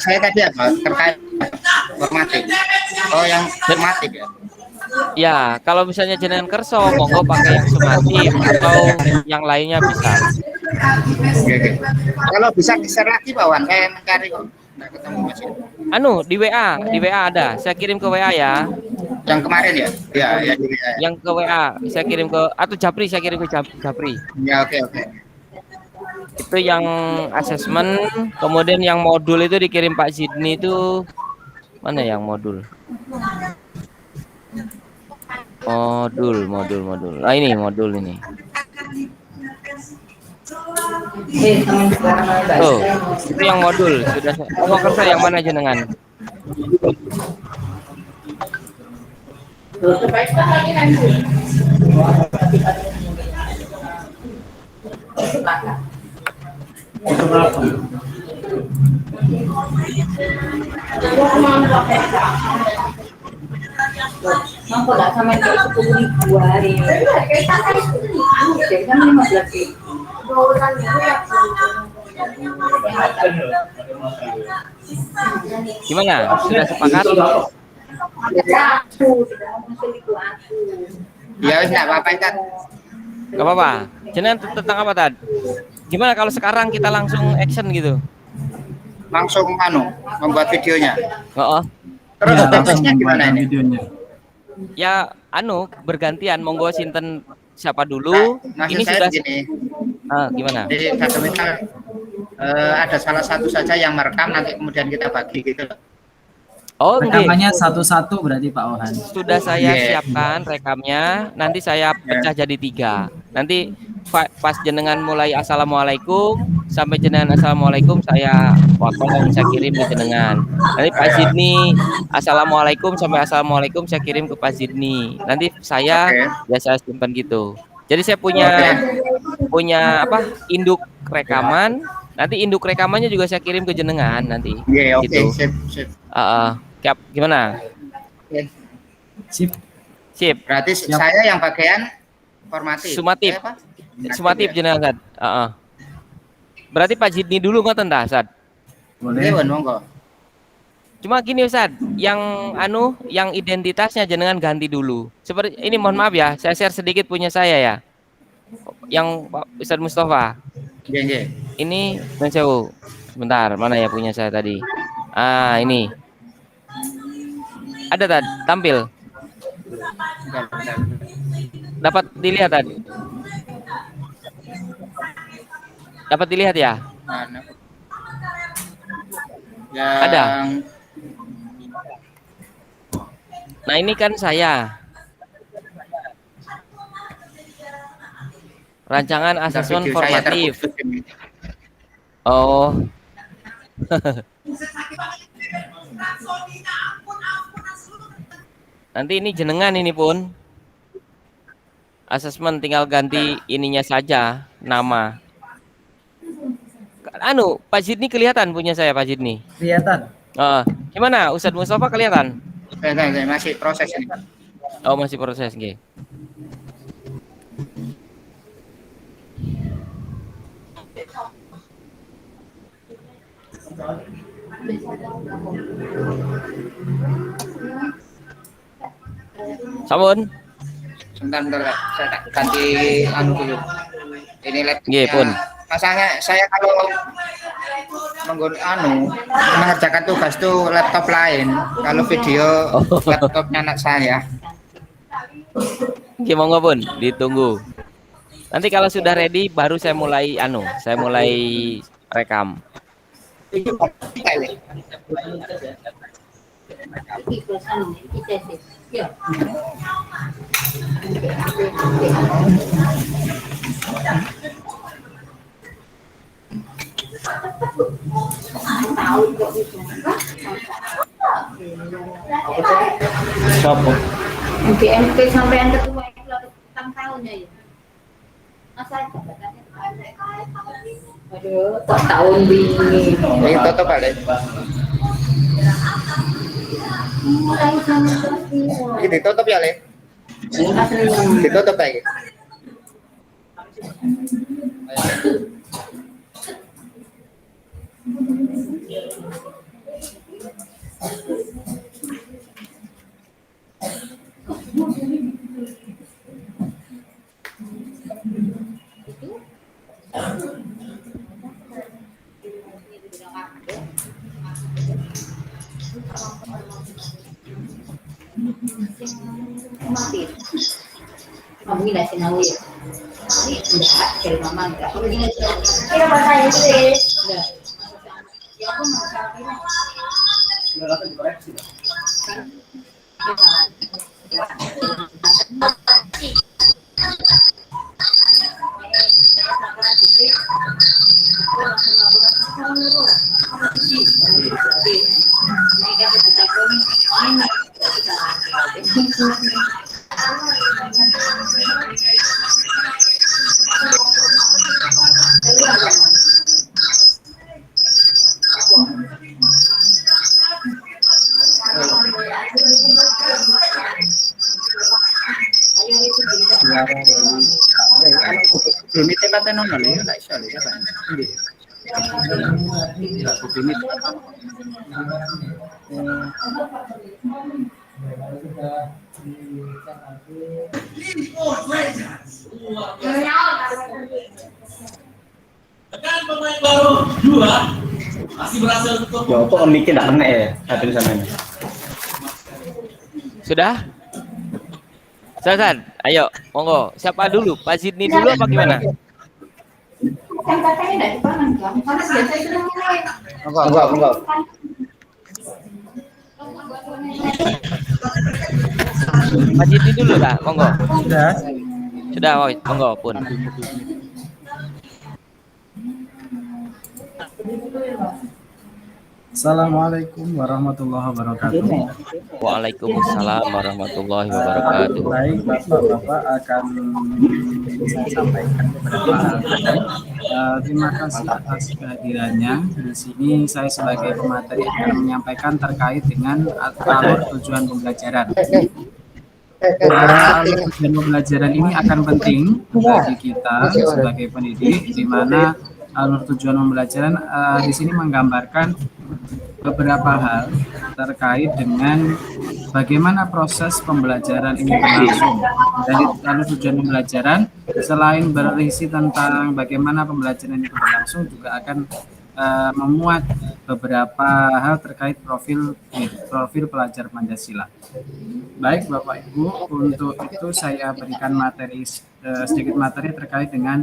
saya tadi apa terkait formatif. Oh, yang formatif ya. Ya, kalau misalnya jenengan kerso, monggo pakai yang sumatif atau yang lainnya bisa. Oke, oke. Kalau bisa share lagi bawan, saya mencari kok nggak ketemu Mas. Anu di WA ada. Saya kirim ke WA ya. Yang kemarin ya? Ya, ya, ya. Yang ke WA saya kirim ke atau Japri saya kirim ke Japri. Ya, oke, oke. Itu yang asesmen, kemudian yang modul itu dikirim Pak Zidni itu mana yang modul? Modul. Nah ini modul ini. Oh, itu yang modul sudah. Oh, kerja yang mana jenengan? Mampu nggak sama yang 10.000 hari? Jadi kan 15.000. Gimana? Sudah sepakat? Ya, enggak apa-apa kan. Gak apa-apa. Jenengan tentang apa tadi? Gimana kalau sekarang kita langsung action gitu? Langsung membuat videonya. Oh, Terus Ya, langsung teknisnya gimana membuat ini? videonya. ya bergantian. Monggo sinten siapa dulu? Maksud Ini saya sudah begini. gimana? Jadi satu misal ada salah satu saja yang merekam, nanti kemudian kita bagi gitu loh. Oh, enggak. Rekamannya satu-satu berarti Pak Ohan. Sudah saya Yeah. siapkan rekamnya. Nanti saya pecah jadi 3. Nanti pas jenengan mulai assalamualaikum sampai jenengan assalamualaikum saya potong, saya kirim ke jenengan. Nanti Pak Zidni assalamualaikum sampai assalamualaikum saya kirim ke Pak Zidni. Nanti saya Oke. saya simpan gitu. Jadi saya Oke. punya apa? Induk rekaman. Nanti induk rekamannya juga saya kirim ke jenengan nanti. Iya, oke, Gitu. sip, sip. Gimana? Sip. Sip. Berarti saya yang bagian formatif. Sumatif. Apa? Sumatif jenengan Sad. Berarti Pak Zidni dulu ngoten dah Sad. Boleh. Iya, monggo. Cuma gini Ustad, yang identitasnya jenengan ganti dulu. Seperti ini, mohon maaf ya, saya share sedikit punya saya ya. Yang Pak Ustadz Mustafa. Iya, iya. Ini mensewu. Sebentar, mana ya punya saya tadi? Ini. Ada tadi, tampil. Bentar. Dapat dilihat tadi. Dapat dilihat ya? Mana? Ada. Nah, ini kan saya. Rancangan asesmen formatif. Oh. Nanti ini jenengan ini pun. Asesmen tinggal ganti ininya saja, nama. Pak Zidni kelihatan punya saya, Pak Zidni. Kelihatan. Gimana, Ustadz Mustafa kelihatan? Masih proses ini. Oh, masih proses, nggih. Sampun. Sebentar, saya tak ganti dulu. Ini laptopnya. Nggih, pun. Masalahnya saya kalau mengerjakan tugas tuh laptop lain. Kalau video laptopnya anak saya. Nggih, monggo pun, ditunggu. Nanti kalau sudah ready baru saya mulai rekam. Siapa? MP sampai ketua itu 6 tahun ya. Masa aduh, tahun ini. Ini tutup balik. Ini ditutup ya, Le? Ditutup lagi. Mati. Kamu gila sinawi. Ini enggak, dari mama enggak. Kira bahasa Inggris. Enggak. Ya aku mau cari. Ini tempatnya nongol ya, nggak iso ya kan? Ini. Tekan pemain baru 2 masih berhasil untuk. Ya kok mikir enggak kena ya hadir sana ini. Sudah? Sasan, ayo, monggo. Siapa dulu? Pak Zidni dulu apa gimana? Kan katanya enggak dipangan, Bang. Karena biasa sudah mulai. Enggak. Pak Zidni dulu lah, monggo. Sudah. Sudah, monggo pun. Assalamualaikum warahmatullahi wabarakatuh. Waalaikumsalam warahmatullahi wabarakatuh. Baik, Bapak-Bapak akan saya sampaikan beberapa hal tadi. Terima kasih atas kehadirannya. Di sini saya sebagai pemateri akan menyampaikan terkait dengan alur tujuan pembelajaran. Alur tujuan pembelajaran ini akan penting bagi kita sebagai pendidik, di mana alur tujuan pembelajaran di sini menggambarkan beberapa hal terkait dengan bagaimana proses pembelajaran ini berlangsung. Dari alur tujuan pembelajaran, selain berisi tentang bagaimana pembelajaran itu berlangsung, juga akan memuat beberapa hal terkait profil pelajar Pancasila. Baik Bapak Ibu, untuk itu saya berikan sedikit materi terkait dengan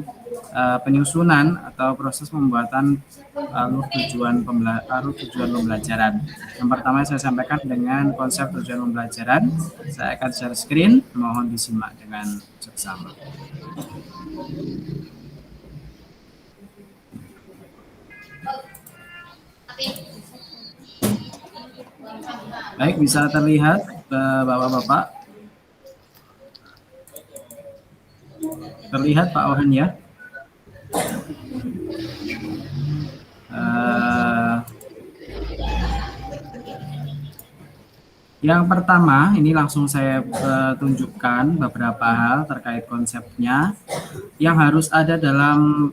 penyusunan atau proses pembuatan alur tujuan pembelajaran. Yang pertama saya sampaikan dengan konsep tujuan pembelajaran. Saya akan share screen, mohon disimak dengan seksama. Baik, bisa terlihat Bapak-Bapak? Terlihat Pak Ohan ya? Yang pertama, ini langsung saya tunjukkan beberapa hal terkait konsepnya yang harus ada dalam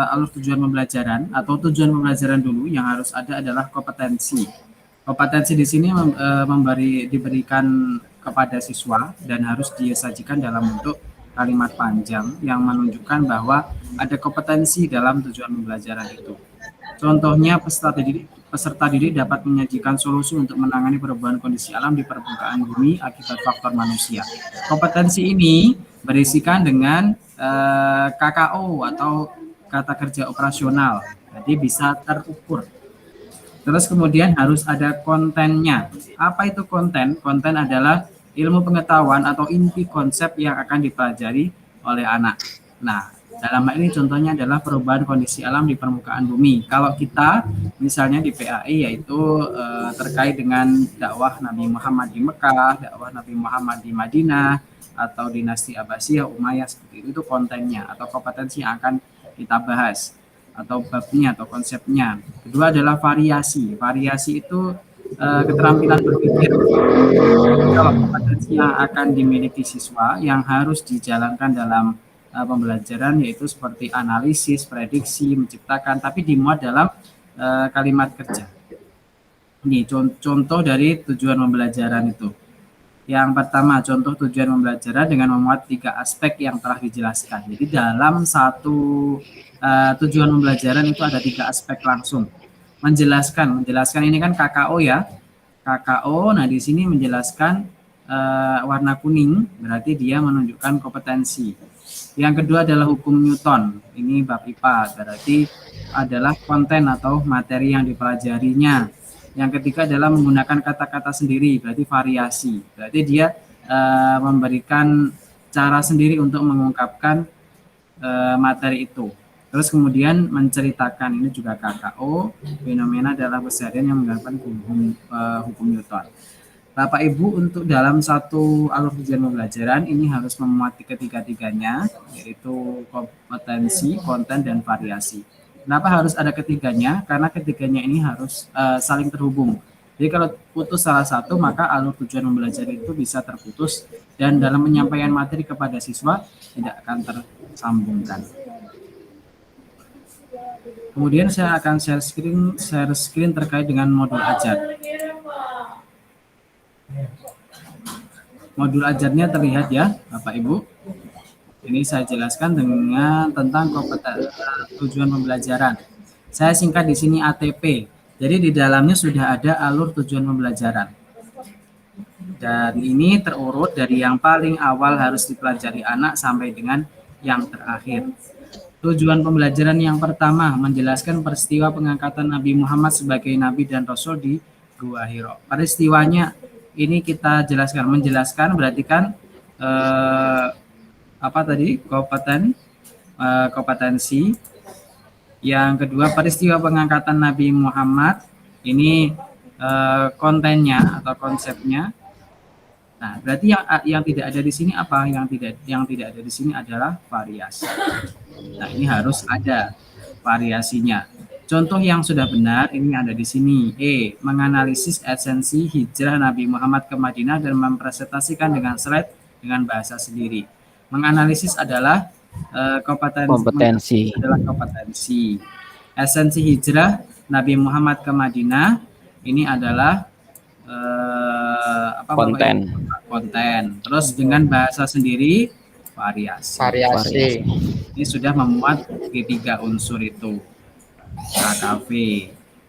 alur tujuan pembelajaran atau tujuan pembelajaran dulu. Yang harus ada adalah kompetensi. Kompetensi di sini diberikan kepada siswa dan harus disajikan dalam bentuk kalimat panjang yang menunjukkan bahwa ada kompetensi dalam tujuan pembelajaran itu. Contohnya, peserta didik dapat menyajikan solusi untuk menangani perubahan kondisi alam di permukaan bumi akibat faktor manusia. Kompetensi ini berisikan dengan KKO atau kata kerja operasional, jadi bisa terukur. Terus kemudian harus ada kontennya. Apa itu konten? Konten adalah ilmu pengetahuan atau inti konsep yang akan dipelajari oleh anak. Nah, dalam hal ini contohnya adalah perubahan kondisi alam di permukaan bumi. Kalau kita misalnya di PAI yaitu terkait dengan dakwah Nabi Muhammad di Mekah, dakwah Nabi Muhammad di Madinah, atau dinasti Abbasiyah, Umayyah, seperti itu kontennya atau kompetensi yang akan kita bahas, atau babnya atau konsepnya. Kedua adalah variasi. Variasi itu keterampilan berpikir. Kalau kompetensi yang akan dimiliki siswa yang harus dijalankan dalam pembelajaran yaitu seperti analisis, prediksi, menciptakan, tapi dimuat dalam kalimat kerja. Ini contoh dari tujuan pembelajaran itu. Yang pertama, contoh tujuan pembelajaran dengan memuat 3 aspek yang telah dijelaskan. Jadi dalam satu tujuan pembelajaran itu ada 3 aspek langsung. Menjelaskan ini kan KKO ya. KKO. Nah, di sini menjelaskan warna kuning, berarti dia menunjukkan kompetensi. Yang kedua adalah hukum Newton. Ini bab IPA, berarti adalah konten atau materi yang dipelajarinya. Yang ketiga adalah menggunakan kata-kata sendiri, berarti variasi. Berarti dia memberikan cara sendiri untuk mengungkapkan materi itu. Terus kemudian menceritakan, ini juga KKO, fenomena dalam keseharian yang menggunakan hukum Newton. Bapak Ibu, untuk dalam satu alur tujuan pembelajaran ini harus memuat ketiga-tiganya, yaitu kompetensi, konten, dan variasi. Kenapa harus ada ketiganya? Karena ketiganya ini harus saling terhubung. Jadi kalau putus salah satu, maka alur tujuan pembelajaran itu bisa terputus dan dalam penyampaian materi kepada siswa tidak akan tersambungkan. Kemudian saya akan share screen terkait dengan modul ajar. Modul ajarnya terlihat ya, Bapak Ibu. Ini saya jelaskan dengan tentang kompetensi tujuan pembelajaran. Saya singkat di sini ATP. Jadi di dalamnya sudah ada alur tujuan pembelajaran. Dan ini terurut dari yang paling awal harus dipelajari anak sampai dengan yang terakhir. Tujuan pembelajaran yang pertama menjelaskan peristiwa pengangkatan Nabi Muhammad sebagai Nabi dan Rasul di Gua Hiro. Peristiwanya ini kita jelaskan, menjelaskan berarti kan kompetensi. Yang kedua peristiwa pengangkatan Nabi Muhammad, ini kontennya atau konsepnya. Nah, berarti yang tidak ada di sini apa? Yang tidak ada di sini adalah variasi. Nah, ini harus ada variasinya. Contoh yang sudah benar ini ada di sini. Menganalisis esensi hijrah Nabi Muhammad ke Madinah dan mempresentasikan dengan slide dengan bahasa sendiri. Menganalisis adalah kompetensi. Esensi hijrah Nabi Muhammad ke Madinah ini adalah konten. Terus dengan bahasa sendiri variasi. Ini sudah memuat ketiga unsur itu. KKV.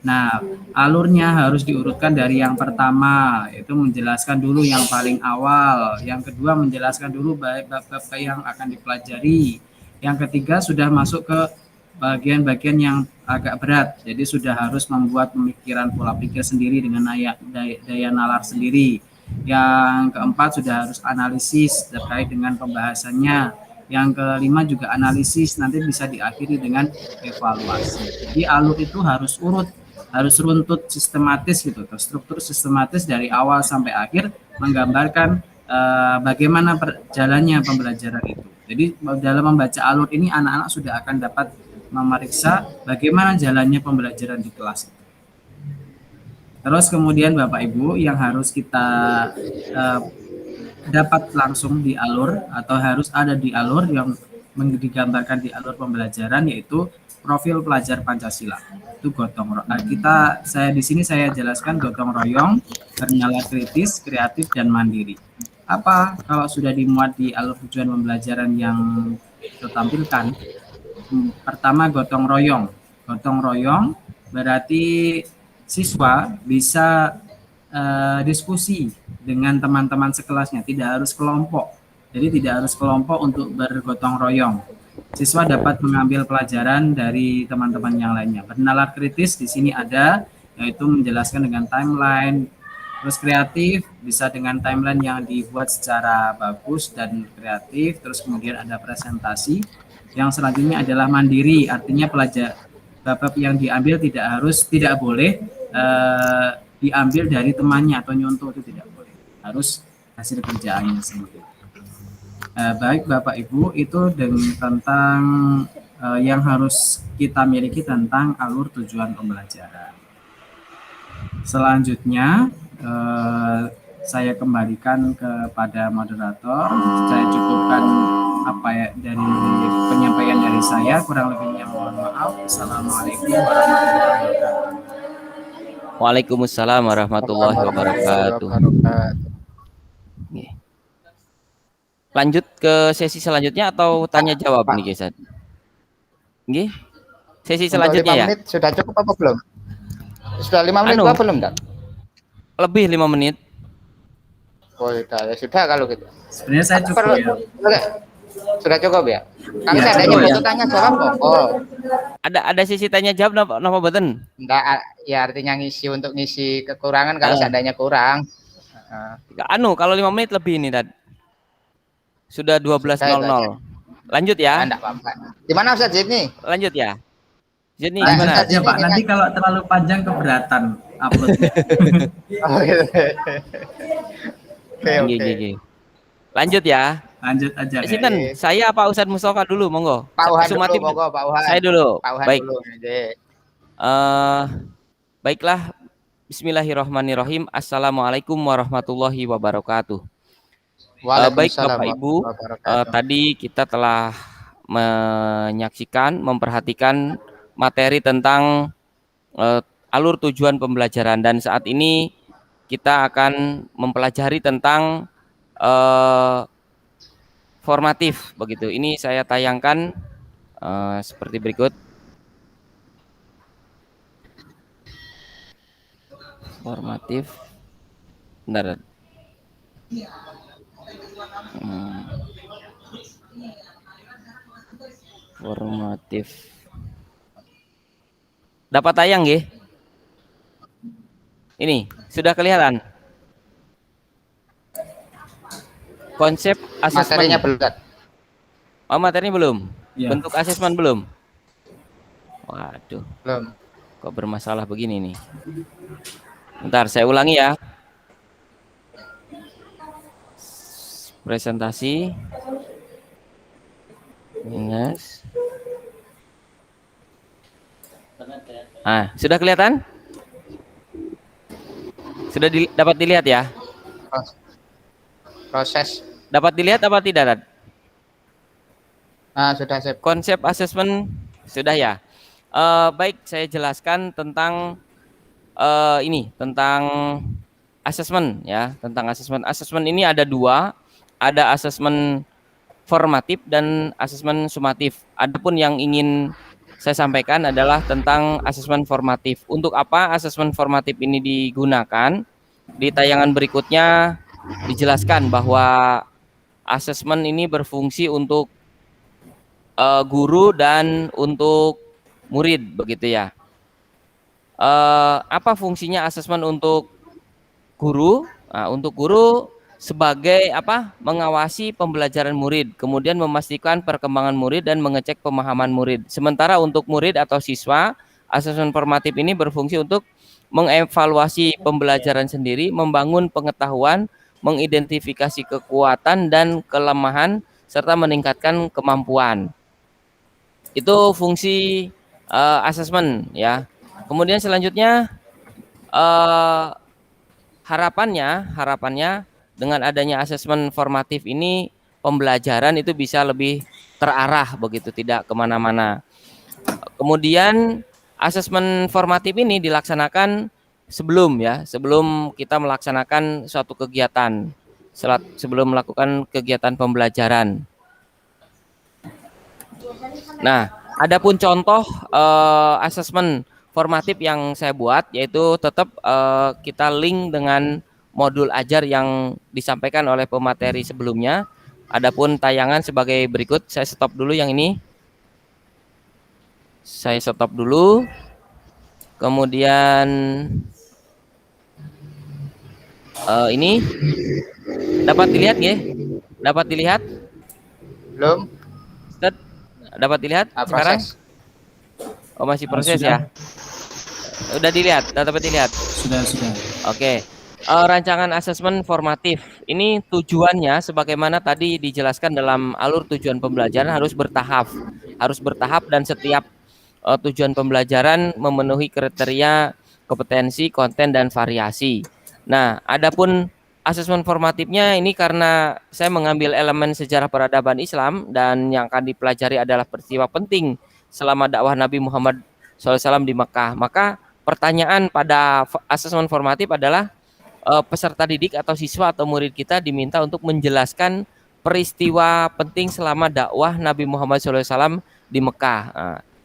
Nah, alurnya harus diurutkan dari yang pertama, yaitu menjelaskan dulu yang paling awal. Yang kedua menjelaskan dulu bab-bab yang akan dipelajari. Yang ketiga sudah masuk ke bagian-bagian yang agak berat. Jadi sudah harus membuat pemikiran pola pikir sendiri dengan daya nalar sendiri. Yang keempat sudah harus analisis terkait dengan pembahasannya. Yang kelima juga analisis, nanti bisa diakhiri dengan evaluasi. Jadi alur itu harus runtut sistematis gitu, terstruktur sistematis dari awal sampai akhir, menggambarkan bagaimana jalannya pembelajaran itu. Jadi dalam membaca alur ini anak-anak sudah akan dapat memeriksa bagaimana jalannya pembelajaran di kelas itu. Terus kemudian Bapak Ibu yang harus kita dapat langsung di alur atau harus ada di alur yang digambarkan di alur pembelajaran, yaitu profil pelajar Pancasila. Itu gotong royong. Saya di sini saya jelaskan gotong royong, bernalar kritis, kreatif, dan mandiri. Apa kalau sudah dimuat di alur tujuan pembelajaran yang ditampilkan? Pertama gotong royong. Gotong royong berarti siswa bisa diskusi dengan teman-teman sekelasnya, tidak harus kelompok. Jadi tidak harus kelompok untuk bergotong royong. Siswa dapat mengambil pelajaran dari teman-teman yang lainnya. Bernalar kritis di sini ada, yaitu menjelaskan dengan timeline. Terus kreatif bisa dengan timeline yang dibuat secara bagus dan kreatif. Terus kemudian ada presentasi. Yang selanjutnya adalah mandiri, artinya bab yang diambil tidak boleh diambil dari temannya atau nyontoh, itu tidak boleh. Harus hasil kerjaannya sendiri. Baik Bapak Ibu, itu tentang yang harus kita miliki tentang alur tujuan pembelajaran. Selanjutnya saya kembalikan kepada moderator. Saya cukupkan dari penyampaian dari saya, kurang lebihnya mohon maaf. Assalamualaikum warahmatullahi wabarakatuh. Waalaikumsalam warahmatullahi wabarakatuh. Lanjut ke sesi selanjutnya atau tanya jawab nih guys? Nggih. Sesi selanjutnya ya. 5 menit sudah cukup apa belum? Sudah 5 menit apa belum, Kak? lebih 5 menit. Oh, ya sudah kalau gitu. Sebenarnya saya Apa cukup perlu- ya. Sudah cukup ya? Kalau Iya, seandainya cukup, butuh ya. tanya jawab pokok. Ada sisi tanya jawab napa beten? Enggak, ya artinya ngisi untuk ngisi kekurangan kalau Ah. seandainya kurang. Kalau 5 menit lebih ini Dad. Sudah 12.00. Lanjut ya. Enggak apa-apa. Di mana Ustaz ini? Lanjut ya. Jadi Nah, gimana? Ustaz, Ya Pak, ini nanti kalau terlalu panjang keberatan uploadnya. Oh, gitu. Oke, oke. Oke. Lanjut ya. Lanjut aja. Sinten, saya Pak Ustadz Mustafa dulu, monggo. Pak Uhan dulu, Sumatif. monggo Pak Uhan. Saya dulu. Pak Uhan Baik. dulu. Nggih. Baiklah. Bismillahirrahmanirrahim. Assalamualaikum warahmatullahi wabarakatuh. Baik Waalaikumsalam Bapak Ibu, warahmatullahi wabarakatuh. tadi kita telah menyaksikan, memperhatikan materi tentang alur tujuan pembelajaran, dan saat ini kita akan mempelajari tentang formatif begitu. Ini saya tayangkan seperti berikut. Formatif. Bentar. Formatif. Dapat tayang nggih? Ini sudah kelihatan. Konsep Materinya asesmen. belum. Ustaz. Oh, materinya belum. Ya. Bentuk asesmen belum. Waduh, Belum. kok bermasalah begini nih. Bentar, saya ulangi ya. Presentasi. Yes. Sudah kelihatan? Sudah dapat dilihat ya? Proses. Dapat dilihat apa tidak, Dad? Sudah sip. Konsep asesmen sudah ya. Baik, saya jelaskan tentang tentang asesmen ya, tentang asesmen. Asesmen ini ada dua, ada asesmen formatif dan asesmen sumatif. Adapun yang ingin saya sampaikan adalah tentang asesmen formatif. Untuk apa asesmen formatif ini digunakan? Di tayangan berikutnya dijelaskan bahwa asesmen ini berfungsi untuk guru dan untuk murid begitu ya. Apa fungsinya asesmen untuk guru? Untuk guru sebagai apa? Mengawasi pembelajaran murid, kemudian memastikan perkembangan murid dan mengecek pemahaman murid. Sementara untuk murid atau siswa, asesmen formatif ini berfungsi untuk mengevaluasi pembelajaran sendiri, membangun pengetahuan, mengidentifikasi kekuatan dan kelemahan serta meningkatkan kemampuan. Itu fungsi asesmen ya. Kemudian selanjutnya harapannya dengan adanya asesmen formatif ini pembelajaran itu bisa lebih terarah begitu, tidak kemana-mana. Kemudian asesmen formatif ini dilaksanakan sebelum kita melaksanakan suatu kegiatan, sebelum melakukan kegiatan pembelajaran. Nah, adapun contoh asesmen formatif yang saya buat yaitu tetap kita link dengan modul ajar yang disampaikan oleh pemateri sebelumnya. Adapun tayangan sebagai berikut, saya stop dulu yang ini. Saya stop dulu. Kemudian ini dapat dilihat ya? Dapat dilihat? Belum. Ustaz, dapat dilihat sekarang? Proses. Oh, masih proses Sudah. ya? Udah dilihat, udah dapat dilihat. Sudah. Oke. Rancangan asesmen formatif ini tujuannya sebagaimana tadi dijelaskan dalam alur tujuan pembelajaran harus bertahap dan setiap tujuan pembelajaran memenuhi kriteria kompetensi, konten dan variasi. Nah, adapun asesmen formatifnya ini karena saya mengambil elemen sejarah peradaban Islam dan yang akan dipelajari adalah peristiwa penting selama dakwah Nabi Muhammad SAW di Mekah. Maka pertanyaan pada asesmen formatif adalah peserta didik atau siswa atau murid kita diminta untuk menjelaskan peristiwa penting selama dakwah Nabi Muhammad SAW di Mekah.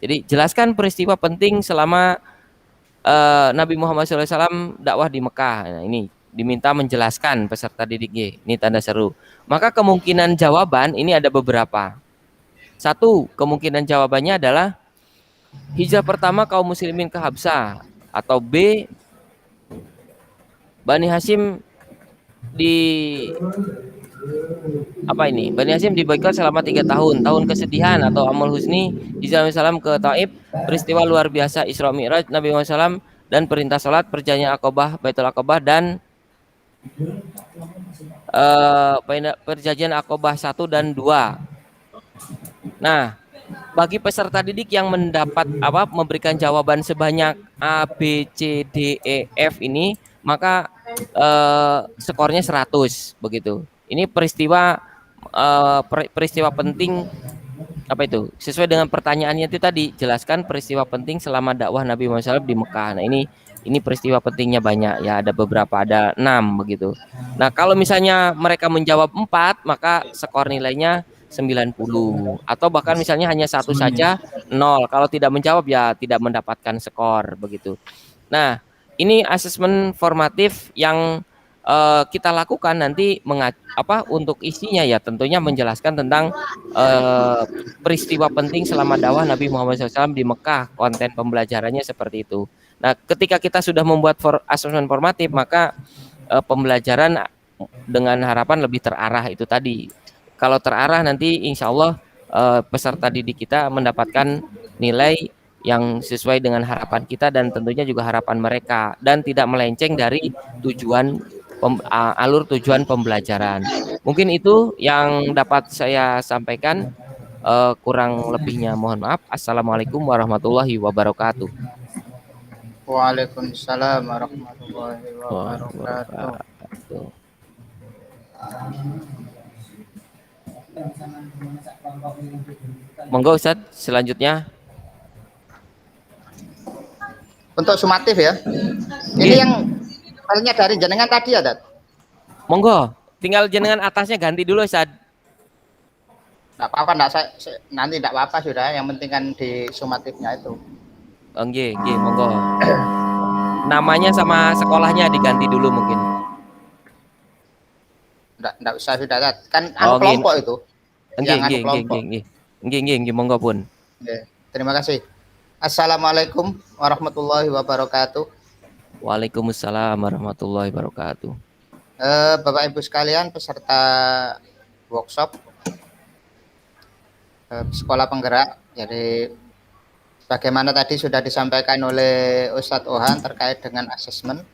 Jadi jelaskan peristiwa penting selama Nabi Muhammad SAW dakwah di Mekah. Nah, ini diminta menjelaskan peserta didik Y. Ini tanda seru. Maka kemungkinan jawaban ini ada beberapa. Satu, kemungkinan jawabannya adalah hijrah pertama kaum muslimin ke Habsah, atau B, Bani Hashim di Bani Hashim diboikot selama 3 tahun, tahun kesedihan atau Amul Husni, hijrah Nabi SAW ke Taif, peristiwa luar biasa Isra Mi'raj Nabi Muhammad SAW, dan perintah salat, perjanjian Aqabah, Baitul Aqabah, dan perjanjian Aqabah 1 dan 2. Nah, bagi peserta didik yang memberikan jawaban sebanyak A, B, C, D, E, F ini, maka skornya 100 begitu. Ini peristiwa penting sesuai dengan pertanyaannya itu tadi, jelaskan peristiwa penting selama dakwah Nabi Muhammad SAW di Mekah. Nah, ini peristiwa pentingnya banyak ya, ada beberapa, ada 6 begitu. Nah, kalau misalnya mereka menjawab 4, maka skor nilainya 90, atau bahkan misalnya hanya 1 saja 0. Kalau tidak menjawab ya tidak mendapatkan skor begitu. Nah, ini asesmen formatif yang kita lakukan nanti untuk isinya ya tentunya menjelaskan tentang peristiwa penting selama dakwah Nabi Muhammad SAW di Mekah. Konten pembelajarannya seperti itu. Nah, ketika kita sudah membuat asesmen formatif, maka pembelajaran dengan harapan lebih terarah itu tadi. Kalau terarah nanti insya Allah peserta didik kita mendapatkan nilai yang sesuai dengan harapan kita dan tentunya juga harapan mereka, dan tidak melenceng dari alur tujuan pembelajaran. Mungkin itu yang dapat saya sampaikan. Kurang lebihnya mohon maaf. Assalamualaikum warahmatullahi wabarakatuh. Waalaikumsalam warahmatullahi wabarakatuh. Monggo Ustadz, selanjutnya. Untuk sumatif ya. Ini yang filenya dari jenengan tadi ya, Dat? Monggo, tinggal jenengan atasnya ganti dulu Ustadz. Enggak apa-apa, nanti enggak apa-apa sudah, yang penting kan di sumatifnya itu. Nggih, monggo. Namanya sama sekolahnya diganti dulu mungkin. Enggak usah sudah, Dat. Kan kelompok itu. Nggih, monggo pun. Terima kasih. Assalamualaikum warahmatullahi wabarakatuh. Waalaikumsalam warahmatullahi wabarakatuh. Bapak Ibu sekalian, peserta workshop sekolah penggerak. Jadi bagaimana tadi sudah disampaikan oleh Ustadz Ohan terkait dengan asesmen.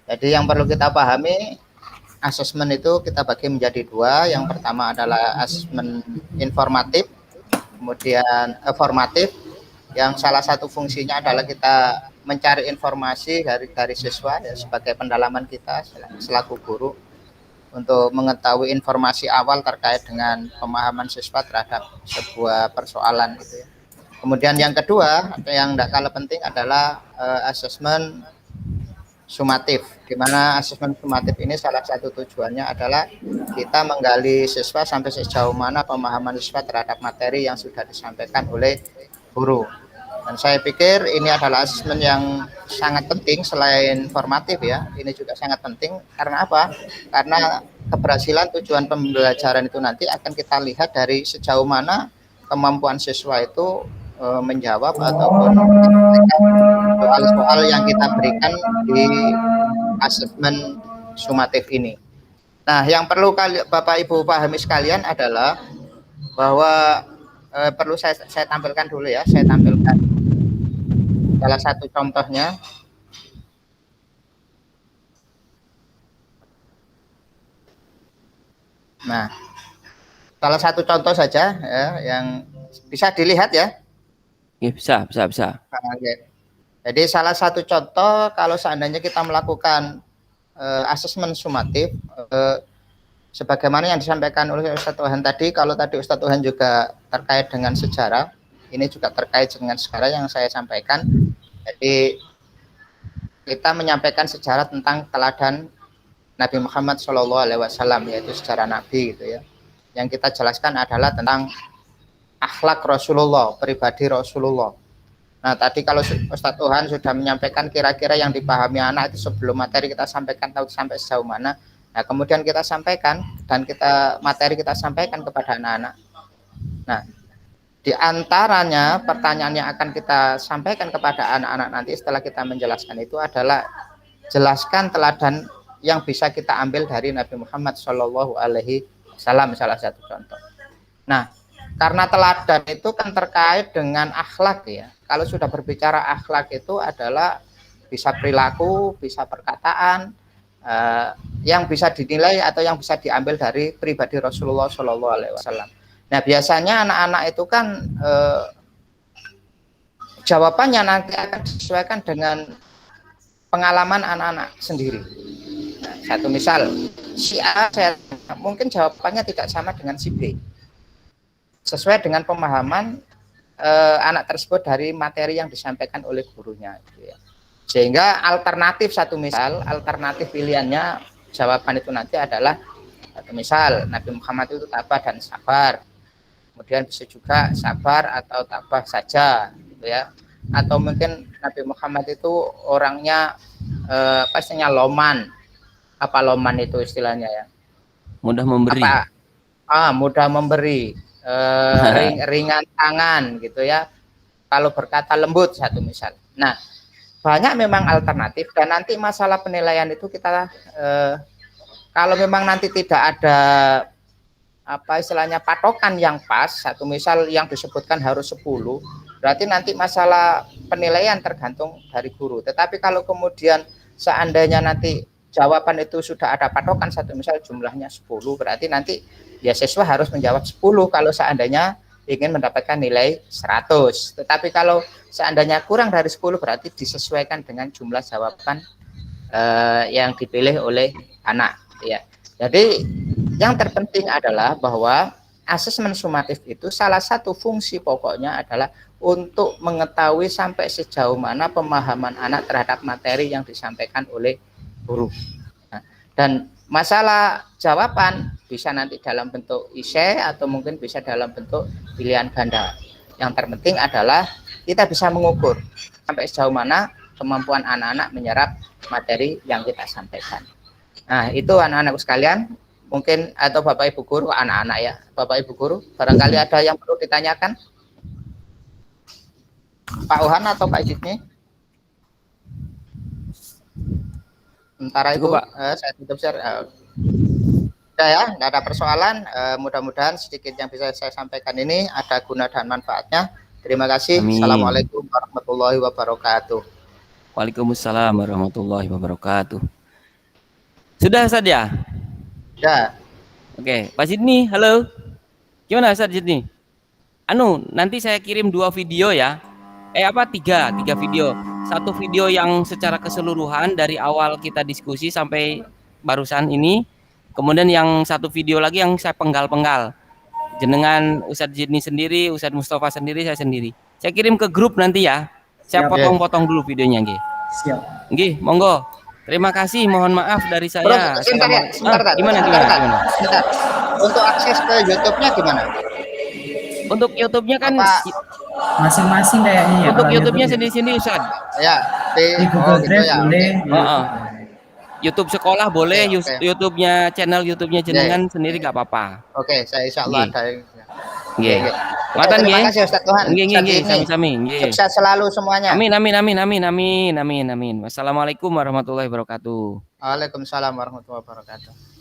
Jadi yang perlu kita pahami, asesmen itu kita bagi menjadi 2. Yang pertama adalah asesmen informatif, kemudian formatif, yang salah satu fungsinya adalah kita mencari informasi dari siswa ya, sebagai pendalaman kita selaku guru untuk mengetahui informasi awal terkait dengan pemahaman siswa terhadap sebuah persoalan gitu ya. Kemudian yang kedua, yang tidak kalah penting adalah asesmen sumatif, di mana asesmen sumatif ini salah satu tujuannya adalah kita menggali siswa sampai sejauh mana pemahaman siswa terhadap materi yang sudah disampaikan oleh guru. Dan saya pikir ini adalah asesmen yang sangat penting selain formatif ya. Ini juga sangat penting karena apa? Karena keberhasilan tujuan pembelajaran itu nanti akan kita lihat dari sejauh mana kemampuan siswa itu menjawab ataupun soal-soal yang kita berikan di asesmen sumatif ini. Nah, yang perlu Bapak Ibu pahami sekalian adalah bahwa perlu saya tampilkan dulu ya. Saya tampilkan salah satu contohnya. Nah, salah satu contoh saja ya, yang bisa dilihat ya. Ya, bisa. Oke. Jadi salah satu contoh kalau seandainya kita melakukan asesmen sumatif, sebagaimana yang disampaikan oleh Ustadz Tuhan tadi, kalau tadi Ustadz Tuhan juga terkait dengan sejarah, ini juga terkait dengan sejarah yang saya sampaikan. Jadi kita menyampaikan sejarah tentang teladan Nabi Muhammad SAW, yaitu sejarah Nabi gitu ya. Yang kita jelaskan adalah tentang akhlak Rasulullah, pribadi Rasulullah. Nah, tadi kalau Ustadz Tuhan sudah menyampaikan kira-kira yang dipahami anak itu sebelum materi kita sampaikan tahu sampai sejauh mana. Nah, kemudian kita sampaikan dan materi kita sampaikan kepada anak-anak. Nah, di antaranya pertanyaan yang akan kita sampaikan kepada anak-anak nanti setelah kita menjelaskan itu adalah jelaskan teladan yang bisa kita ambil dari Nabi Muhammad Shallallahu Alaihi Wasallam, salah satu contoh. Nah, karena teladan itu kan terkait dengan akhlak ya. Kalau sudah berbicara akhlak itu adalah bisa perilaku, bisa perkataan yang bisa dinilai atau yang bisa diambil dari pribadi Rasulullah Shallallahu Alaihi Wasallam. Nah, biasanya anak-anak itu kan jawabannya nanti akan disesuaikan dengan pengalaman anak-anak sendiri. Nah, satu misal, si A, mungkin jawabannya tidak sama dengan si B. Sesuai dengan pemahaman anak tersebut dari materi yang disampaikan oleh gurunya. Gitu ya. Sehingga alternatif pilihannya jawaban itu nanti adalah satu misal Nabi Muhammad itu tabah dan sabar. Kemudian bisa juga sabar atau tabah saja, gitu ya. Atau mungkin Nabi Muhammad itu orangnya pastinya loman. Apa loman itu istilahnya ya? Mudah memberi. Mudah memberi. Ringan tangan gitu ya, kalau berkata lembut satu misal. Nah, banyak memang alternatif dan nanti masalah penilaian itu kita kalau memang nanti tidak ada apa istilahnya patokan yang pas, satu misal yang disebutkan harus 10, berarti nanti masalah penilaian tergantung dari guru. Tetapi kalau kemudian seandainya nanti jawaban itu sudah ada patokan, satu misal jumlahnya 10, berarti nanti ya siswa harus menjawab 10 kalau seandainya ingin mendapatkan nilai 100. Tetapi kalau seandainya kurang dari 10 berarti disesuaikan dengan jumlah jawaban yang dipilih oleh anak ya. Jadi yang terpenting adalah bahwa asesmen sumatif itu salah satu fungsi pokoknya adalah untuk mengetahui sampai sejauh mana pemahaman anak terhadap materi yang disampaikan oleh guru. Nah, dan masalah jawaban bisa nanti dalam bentuk esai atau mungkin bisa dalam bentuk pilihan ganda. Yang terpenting adalah kita bisa mengukur sampai sejauh mana kemampuan anak-anak menyerap materi yang kita sampaikan. Nah, itu anak-anakku sekalian, mungkin atau Bapak Ibu guru, anak-anak ya, Bapak Ibu guru, barangkali ada yang perlu ditanyakan? Pak Ohan atau Pak Jidni? Sementara itu saya tutup share. Udah ya, nggak ada persoalan. Mudah-mudahan sedikit yang bisa saya sampaikan ini ada guna dan manfaatnya. Terima kasih. Amin. Assalamualaikum warahmatullahi wabarakatuh. Waalaikumsalam warahmatullahi wabarakatuh. Sudah Ustaz ya? Ya. Oke, Pak Sidni, halo. Gimana Ustaz Sidni? Nanti saya kirim 2 video ya. Tiga video. Satu video yang secara keseluruhan dari awal kita diskusi sampai barusan ini. Kemudian yang satu video lagi yang saya penggal-penggal. Jenengan Ustadz Sidni sendiri, Ustadz Mustafa sendiri, saya sendiri. Saya kirim ke grup nanti ya. Saya potong-potong dulu videonya, nggih. Siap. Nggih, monggo. Terima kasih, mohon maaf dari saya. Bro, sebentar. Gimana? Untuk akses ke YouTube-nya gimana? Untuk YouTube-nya kan masing-masing kayaknya ya. Untuk YouTube-nya sendiri-sendiri Ustaz. Ya, di Google Drive ya. boleh. YouTube sekolah boleh, Oke. YouTube-nya channel YouTube-nya jenengan sendiri nggak apa-apa. Oke, saya insyaallah ada. Nggih. Terima kasih Ustaz Tuhan. Nggih, sami-sami. Nggih. Sukses selalu semuanya. Amin. Wassalamualaikum warahmatullahi wabarakatuh. Waalaikumsalam warahmatullahi wabarakatuh.